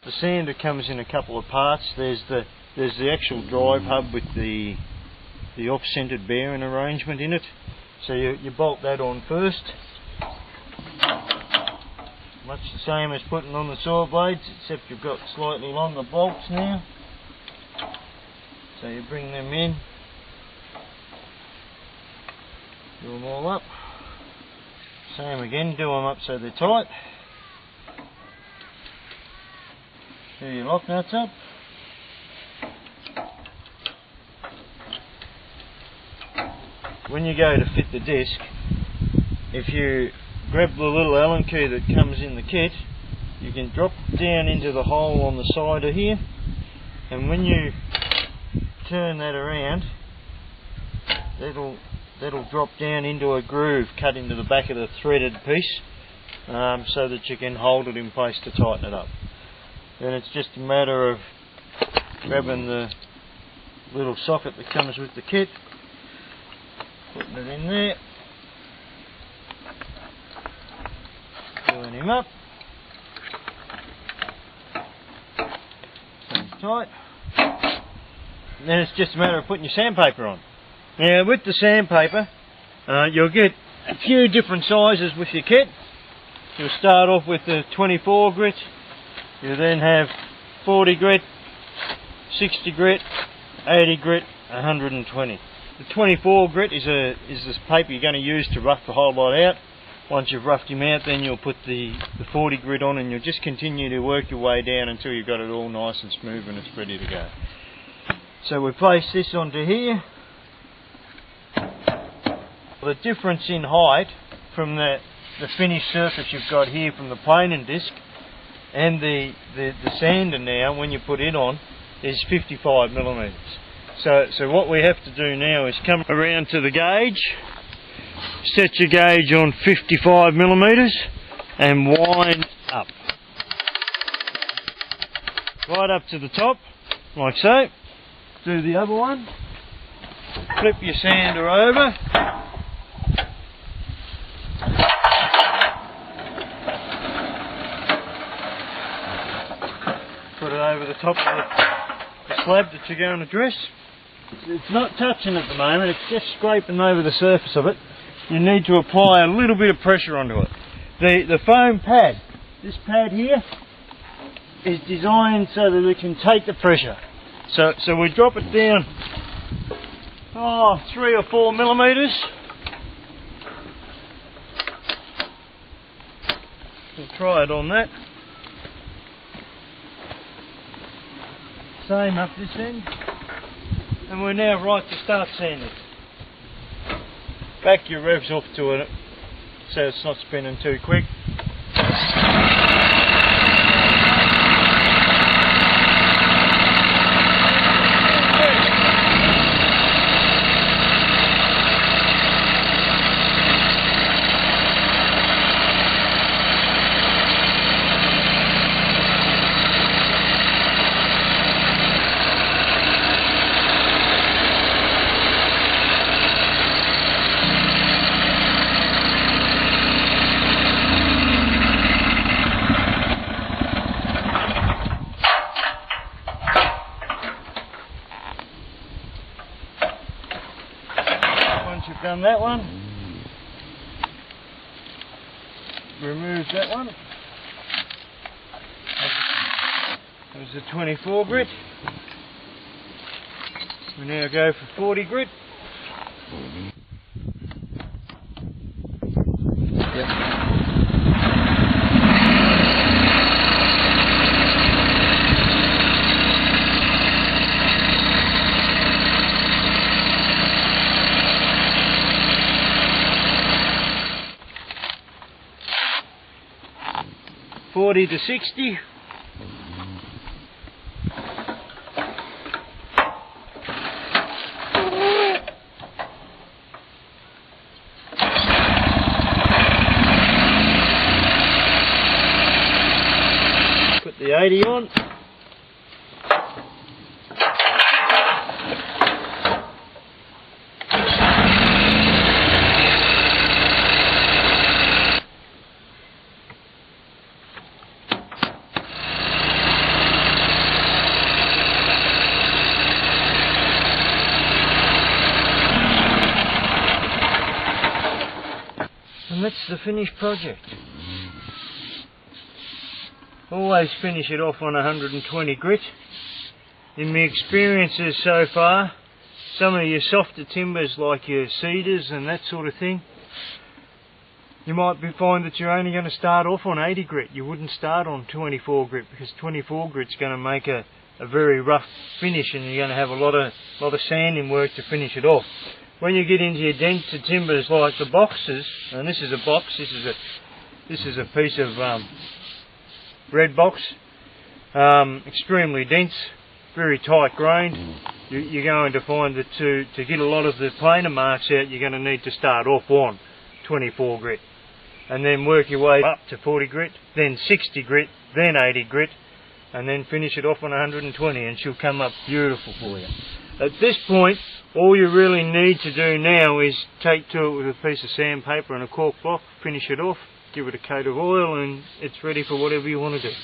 The sander comes in a couple of parts. There's the actual drive hub with the off-centered bearing arrangement in it. So you bolt that on first. Much the same as putting on the saw blades, except you've got slightly longer bolts now. So you bring them in, do them all up. Same again, do them up so they're tight. Do your lock nuts up. When you go to fit the disc, if you grab the little Allen key that comes in the kit, you can drop down into the hole on the side of here, and when you turn that around, that'll drop down into a groove cut into the back of the threaded piece, so that you can hold it in place to tighten it up. Then it's just a matter of grabbing the little socket that comes with the kit, putting it in there, pulling him up, so tight. And then it's just a matter of putting your sandpaper on. Now with the sandpaper, you'll get a few different sizes with your kit. You'll start off with the 24 grit, you then have 40 grit, 60 grit, 80 grit, 120. The 24 grit is this paper you're going to use to rough the whole lot out. Once you've roughed him out, then you'll put the 40 grit on, and you'll just continue to work your way down until you've got it all nice and smooth and it's ready to go. So we place this onto here. The difference in height from the finished surface you've got here from the planing disc and the sander now, when you put it on, is 55 millimetres. So what we have to do now is come around to the gauge, set your gauge on 55 millimetres and wind up. Right up to the top, like so. Do the other one. Flip your sander over. Put it over the top of the slab that you're going to dress. It's not touching at the moment, it's just scraping over the surface of it. You need to apply a little bit of pressure onto it. The foam pad, this pad here, is designed so that it can take the pressure. So we drop it down 3 or 4 millimetres. We'll try it on that. Same up this end. And we're now right to start sanding. Back your revs off to it so it's not spinning too quick. Once you've done that one, remove that one. There's the 24 grit. We now go for 40 grit. Yep. $40 to $60. Put the 80 on. that's the finished project. Always finish it off on 120 grit. In my experiences so far, some of your softer timbers like your cedars and that sort of thing, you might find that you're only going to start off on 80 grit. You wouldn't start on 24 grit because 24 grit's going to make a very rough finish, and you're going to have a lot of sanding work to finish it off. When you get into your denser timbers like the boxes, and this is a box, this is a piece of red box, extremely dense, very tight grained. You're going to find that to get a lot of the planer marks out, you're going to need to start off on 24 grit and then work your way up to 40 grit, then 60 grit, then 80 grit, and then finish it off on 120, and she'll come up beautiful for you. At this point, all you really need to do now is take to it with a piece of sandpaper and a cork block, finish it off, give it a coat of oil, and it's ready for whatever you want to do.